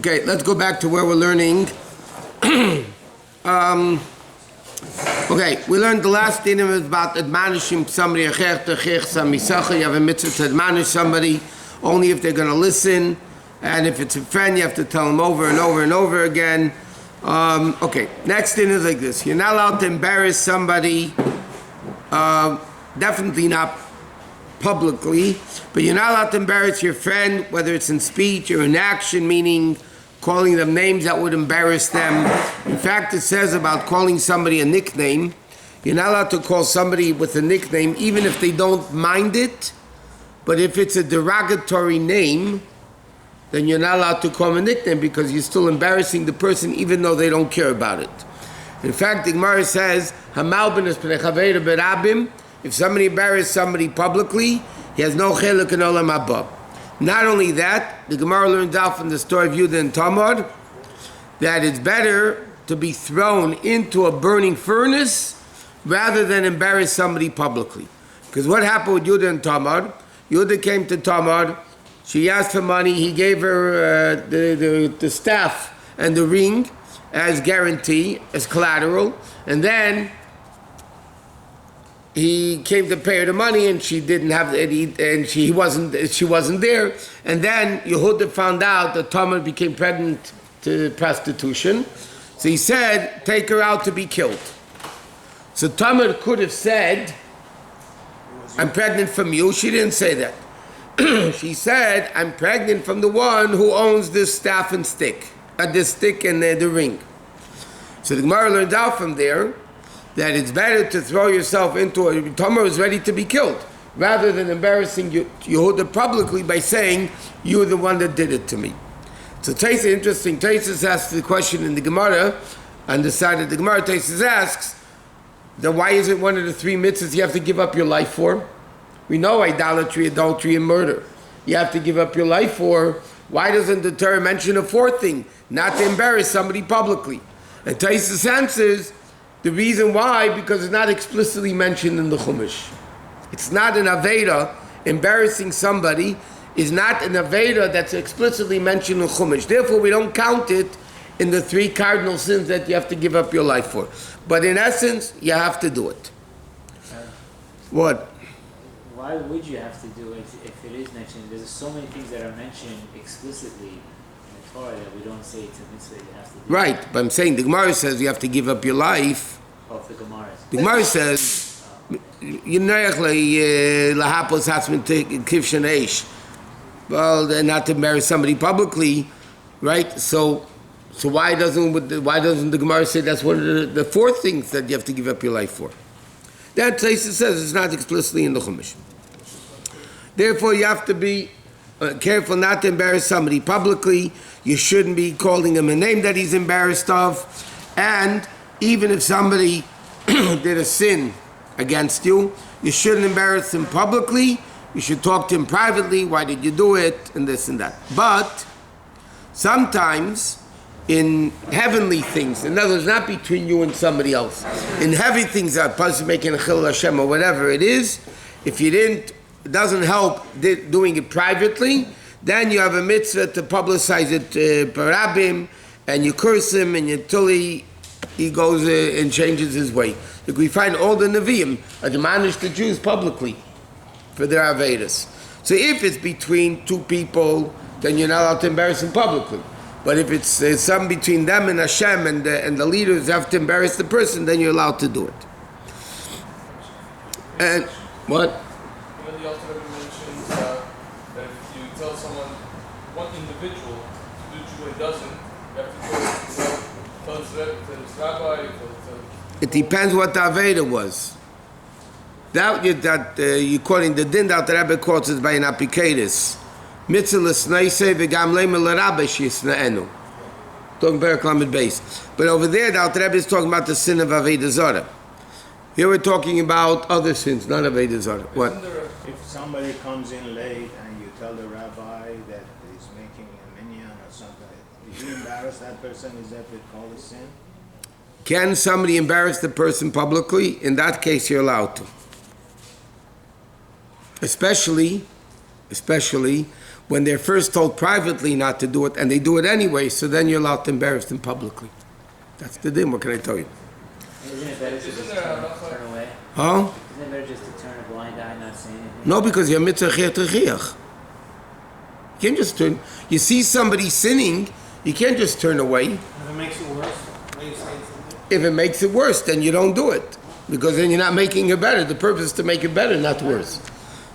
Okay, let's go back to where we're learning. Okay, we learned the last thing was about admonishing somebody. You have a mitzvah to admonish somebody only if they're going to listen, and if it's a friend, you have to tell them over and over and over again. Okay, next thing is like this. You're not allowed to embarrass somebody, definitely not publicly, but you're not allowed to embarrass your friend, whether it's in speech or in action, meaning calling them names that would embarrass them. In fact, it says about calling somebody a nickname, you're not allowed to call somebody with a nickname, even if they don't mind it, but if it's a derogatory name, then you're not allowed to call them a nickname because you're still embarrassing the person even though they don't care about it. In fact, the Gemara says, if somebody embarrasses somebody publicly, he has no chelek in olam haba. Not only that, the Gemara learns out from the story of Yudah and Tamar that it's better to be thrown into a burning furnace rather than embarrass somebody publicly. Because what happened with Yudah and Tamar? Yudah came to Tamar, she asked for money, he gave her the staff and the ring as guarantee, as collateral, and then he came to pay her the money, and she didn't have it, and she wasn't there. And then Yehuda found out that Tamar became pregnant to prostitution, so he said, "Take her out to be killed." So Tamar could have said, "I'm pregnant from you." She didn't say that. She said, "I'm pregnant from the one who owns this staff and stick, this stick and the ring." So the Gemara learned out from there that it's better to throw yourself into a... Tamar was ready to be killed, rather than embarrassing Yehuda publicly by saying, "You're the one that did it to me." So Taisus, interesting, Taisus asked the question in the Gemara, on the side of the Gemara, Taisus asks, then why is it one of the three mitzvahs you have to give up your life for? We know idolatry, adultery, and murder. You have to give up your life for. Why doesn't the Torah mention a fourth thing? Not to embarrass somebody publicly. And Taisus answers, the reason why, because it's not explicitly mentioned in the Chumash. It's not an Aveda. Embarrassing somebody is not an Aveda that's explicitly mentioned in Chumash. Therefore, we don't count it in the three cardinal sins that you have to give up your life for. But in essence, you have to do it. What? Why would you have to do it if it is mentioned? There's so many things that are mentioned explicitly in the Torah that we don't say it's a mitzvah you have to do. Right, but I'm saying the Gemara says you have to give up your life. Of the Gemara. The Gemara says, well, they're not to marry somebody publicly, right? So why doesn't the Gemara say that's one of the four things that you have to give up your life for? That place it says it's not explicitly in the Chumash. Therefore, you have to be careful not to embarrass somebody publicly. You shouldn't be calling him a name that he's embarrassed of. And even if somebody did a sin against you, you shouldn't embarrass him publicly. You should talk to him privately. Why did you do it? And this and that. But sometimes in heavenly things, in other words, not between you and somebody else, in heavy things that person making a chil Hashem or whatever it is, if you didn't, it doesn't help doing it privately, then you have a mitzvah to publicize it parabim, and you curse him and until he goes and changes his way. Like we find all the Nevi'im admonish the Jews publicly for their Avedas. So if it's between two people, then you're not allowed to embarrass them publicly. But if it's something between them and Hashem and the leaders have to embarrass the person, then you're allowed to do it. And what? Even the Alter Rebbe mentions that if you tell someone, one individual to do tshuva, he doesn't, you have to tell his rabbi, It depends what the Aveda was. That you calling the din that the Rebbe quotes is by an apikadis. Mitzvah l'sneisei v'gam le'ma l'rabbi she'yisna'enu. Talking Perek Lamed Beis. But over there, the Alter Rebbe is talking about the sin of Aveda Zarah. Here we're talking about other sins, not Aveda Zarah. What? If somebody comes in late and you tell the rabbi that he's making a minyan or something, did you embarrass that person? Is that called a sin? Can somebody embarrass the person publicly? In that case, you're allowed to. Especially when they're first told privately not to do it, and they do it anyway, so then you're allowed to embarrass them publicly. That's the din, what can I tell you? Isn't it better to just turn away? Huh? Isn't it better just to turn a blind eye and not say anything? No, because you're mitzvah chiach. You can't just turn. You see somebody sinning, you can't just turn away. If it makes it worse, why you say something? If it makes it worse, then you don't do it. Because then you're not making it better. The purpose is to make it better, not worse.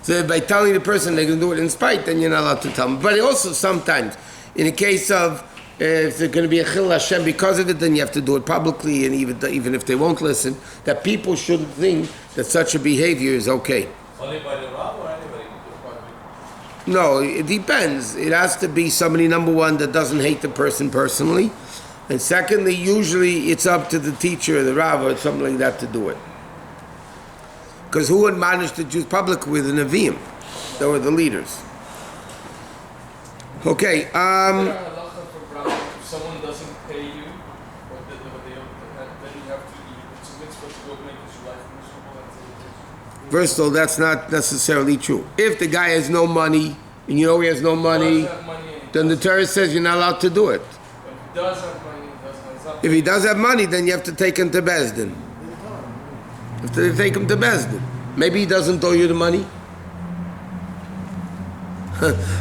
So by telling the person they can do it in spite, then you're not allowed to tell them. But also sometimes, in a case of, if there's going to be a chil Hashem because of it, then you have to do it publicly, and even if they won't listen, that people shouldn't think that such a behavior is okay. Only by the Rav or anybody can do it privately? No, it depends. It has to be somebody, number one, that doesn't hate the person personally. And secondly, usually it's up to the teacher or the Rav or something like that to do it. Because who would manage the Jews publicly with the Nevi'im? They were the leaders. Okay, Is there a halacha for Rav if someone doesn't pay you, or then you have to, it's a mitzvah to go make his life miserable? first of all, that's not necessarily true. If the guy has no money, and you know he has no money, then the Torah says you're not allowed to do it. But if he does have money, he doesn't have If he does have money, then you have to take him to Bezdin. You have to take him to Bezdin. Maybe he doesn't owe you the money.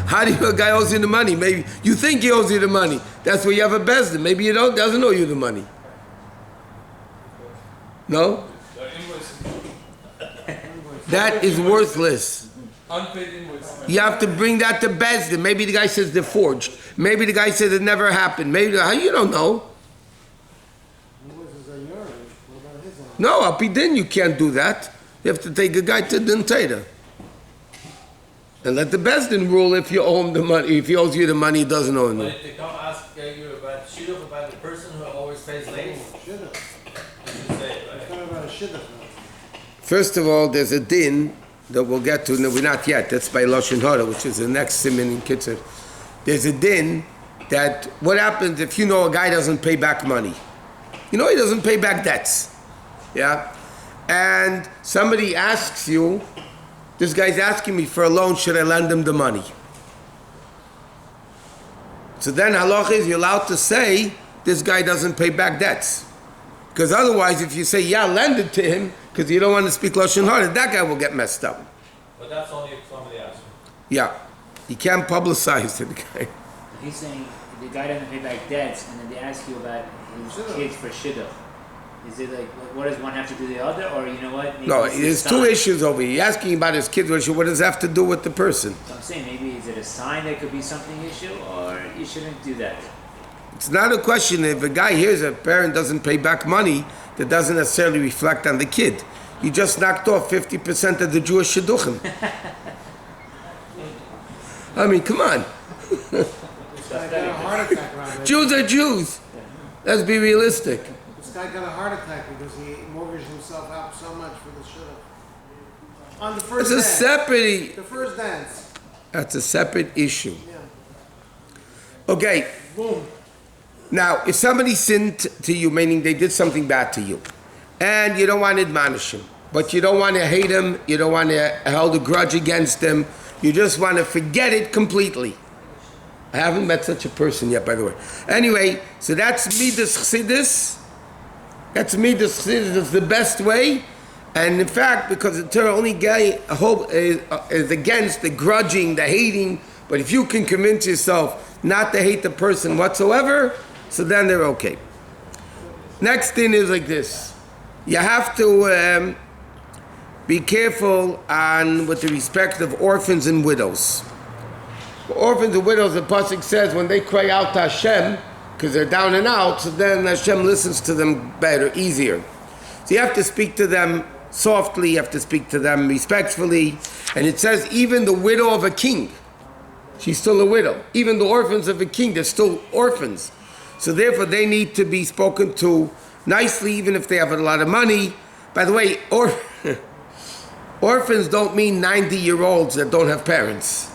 How do you, a guy owes you the money? Maybe you think he owes you the money. That's where you have a Bezdin. Maybe he doesn't owe you the money. No? That is worthless. unpaid invoice. You have to bring that to Bezdin. Maybe the guy says they're forged. Maybe the guy says it never happened. Maybe how you don't know. Invoices are yours. What about his own? No, Apidin, you can't do that. You have to take a guy to Din Torah. And let the Bezdin rule if you owe him the money. If he owes you the money, he doesn't owe him. But if they come ask you about shidduch, about the person who always pays late, Shidduch. you say, It's right? not about a shidduch. First of all, there's a din that we'll get to. No, we're not yet. That's by Lashon Hara, which is the next siman in Kitzur. There's a din that what happens if you know a guy doesn't pay back money? You know he doesn't pay back debts. Yeah? And somebody asks you, this guy's asking me for a loan, should I lend him the money? So then halacha is you're allowed to say this guy doesn't pay back debts. Because otherwise, if you say, yeah, lend it to him, because you don't want to speak Lashon Hara, that guy will get messed up. But that's only if somebody asks you. Yeah. You can't publicize to the guy. He's saying the guy doesn't pay back debts, and then they ask you about his kids for shidduch. Is it like, what does one have to do the other, or you know what? Maybe No, it's a there's two sign. issues over here. You're asking about his kids, what does that have to do with the person? So I'm saying maybe is it a sign that could be something issue, or you shouldn't do that. It's not a question if a guy hears a parent doesn't pay back money, that doesn't necessarily reflect on the kid. You just knocked off 50% of the Jewish shidduchim. I mean, come on. This guy got a heart attack around it. Jews are Jews. Let's be realistic. This guy got a heart attack because he mortgaged himself out so much for the shidduch. On the It's first a dance. separate, The first dance. that's a separate issue. Yeah. Okay, Boom. now, if somebody sinned to you, meaning they did something bad to you, and you don't want to admonish him, but you don't want to hate him, you don't want to hold a grudge against him, you just want to forget it completely. I haven't met such a person yet, by the way. Anyway, so that's Midas Chassidus. That's Midas Chassidus. That's the best way. And in fact, because the Torah only is against the grudging, the hating, but if you can convince yourself not to hate the person whatsoever, so then they're okay. Next thing is like this. You have to be careful with the respect of orphans and widows. For orphans and widows, the pasuk says when they cry out to Hashem, because they're down and out, so then Hashem listens to them better, easier. So you have to speak to them softly, you have to speak to them respectfully. And it says even the widow of a king, she's still a widow. Even the orphans of a king, they're still orphans. So therefore they need to be spoken to nicely, even if they have a lot of money. By the way, orphans don't mean 90-year-olds that don't have parents.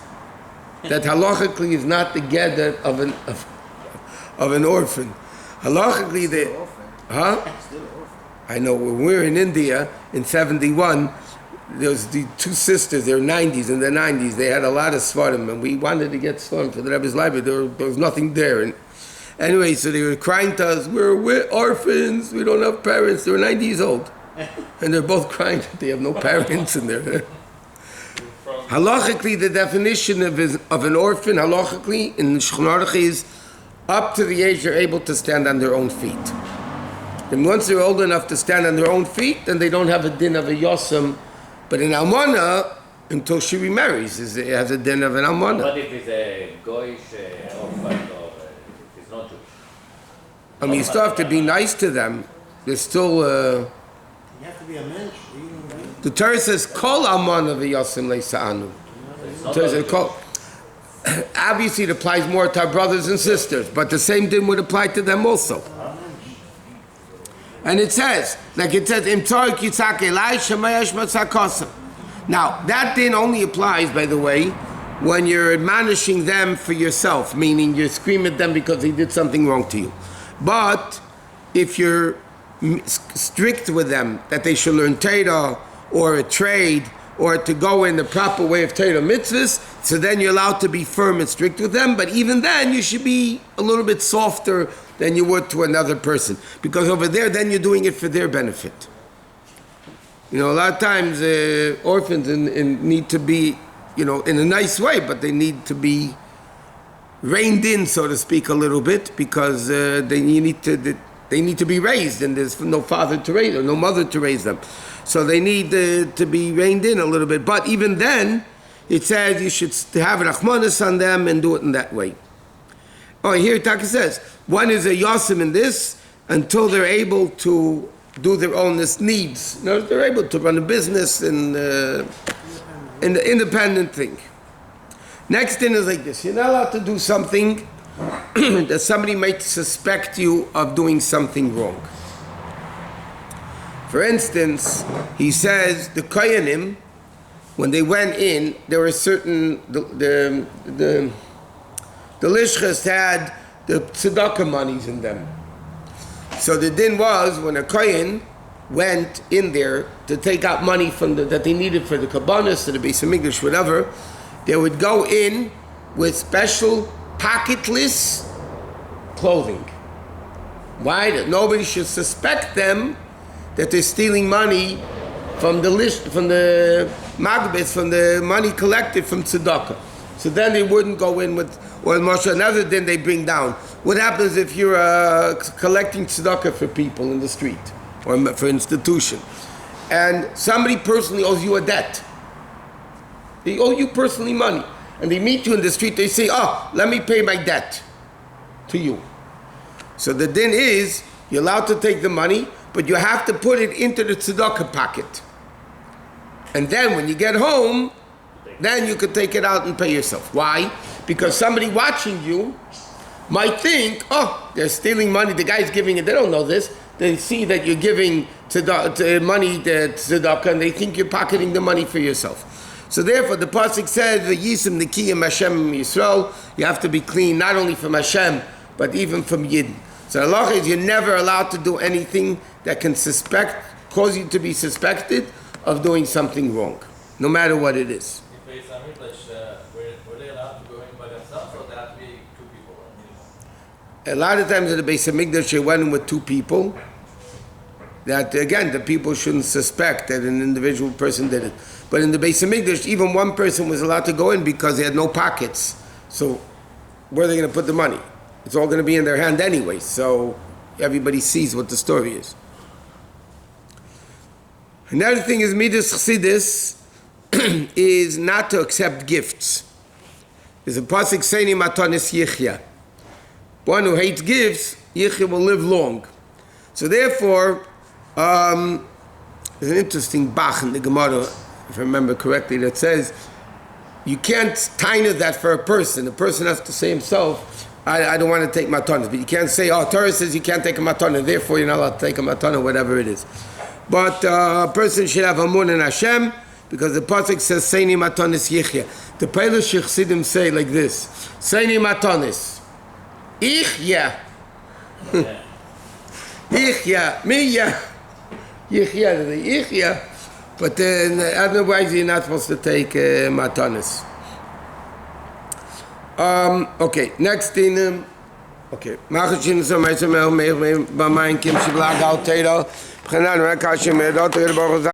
That halachically is not the gather of an orphan. Halachically, Still orphan. huh? Still orphan. I know when we were in India in '71, there was the two sisters, they were 90s, in their 90s, they had a lot of svarim, and we wanted to get svarim for the Rebbe's library, there was nothing there. And anyway, so they were crying to us, we're orphans, we don't have parents. They were 90 years old. And they're both crying that they have no parents in there. Halachically, the definition of an orphan, halachically, in Shulchan Aruch is up to the age they're able to stand on their own feet. And once they're old enough to stand on their own feet, then they don't have a din of a yosem. But in almana, until she remarries, it has a din of an almana. What if it's a goyish orphan or if it's not Jewish? I mean, you still have to be nice to them. They're still... You have to be a mensch. the Torah says, Kol almana v'yosem le'sa'anu. The Torah says, Kol... Obviously, it applies more to our brothers and sisters, but the same din would apply to them also. And it says, like it says, Im tzarek yitzak elai shemayesh matzakosem. Now, that din only applies, by the way, when you're admonishing them for yourself, meaning you scream at them because they did something wrong to you. But if you're strict with them, that they should learn Torah or a trade, or to go in the proper way of Torah mitzvahs, so then you're allowed to be firm and strict with them, but even then you should be a little bit softer than you would to another person. Because over there, then you're doing it for their benefit. You know, a lot of times orphans need to be, you know, in a nice way, but they need to be reined in, so to speak, a little bit, because they need to be raised, and there's no father to raise them, no mother to raise them. So they need to be reined in a little bit. But even then, it says you should have rachmanis on them and do it in that way. Oh, here Taka says, one is a yosim in this until they're able to do their own needs. You know, they're able to run a business and in the independent thing. Next thing is like this. You're not allowed to do something that somebody might suspect you of doing something wrong. For instance, he says the Koyanim, when they went in, there were certain, the Lishchas had the tzedakah monies in them. So the din was, when a Kohen went in there to take out money from that they needed for the Kabbanis, to the Beis HaMikdash, whatever, they would go in with special pocketless clothing. Why? That nobody should suspect them that they're stealing money from the list, from the magbis, from the money collected from tzedakah. So then they wouldn't go in with, or Moshe, another din they bring down. What happens if you're collecting tzedakah for people in the street or for institution, and somebody personally owes you a debt? They owe you personally money, and they meet you in the street. They say, "Oh, let me pay my debt to you." So the din is you're allowed to take the money, but you have to put it into the tzedakah pocket. And then when you get home, then you could take it out and pay yourself. Why? Because somebody watching you might think, oh, they're stealing money, the guy's giving it, they don't know this. They see that you're giving money to tzedakah, and they think you're pocketing the money for yourself. So therefore, the pasuk says, "V'yisim nekiyim Hashem Yisrael." You have to be clean, not only from Hashem, but even from Yidden. So the halacha is you're never allowed to do anything that can cause you to be suspected of doing something wrong, no matter what it is. In Beis HaMikdash, were they allowed to go in by themselves, or they have to be two people? A lot of times in the Beis HaMikdash, they went in with two people. That again, the people shouldn't suspect that an individual person did it. But in the Beis HaMikdash, even one person was allowed to go in because they had no pockets. So where are they going to put the money? It's all going to be in their hand anyway. So everybody sees what the story is. Another thing is Midas Chassidus is not to accept gifts. There's a pasuk Seini Matanis Yichya. One who hates gifts, Yichya will live long. So therefore, there's an interesting Bach in the Gemara, if I remember correctly, that says you can't taina that for a person. The person has to say himself, I don't want to take matanas. But you can't say, oh, Torah says you can't take a matana, therefore you're not allowed to take a matana, whatever it is. But a person should have amun in Hashem, because the pasuk says, Seini matanis yichya. The Peilish Chassidim say like this, Seini matanis, Ichya. Ichya, Miya. Yichya, But otherwise, you're not supposed to take matanis. Okay, next thing. Okay. Machashin so my bamain kim shiblag al teiro. Bkhanan rakashim Middot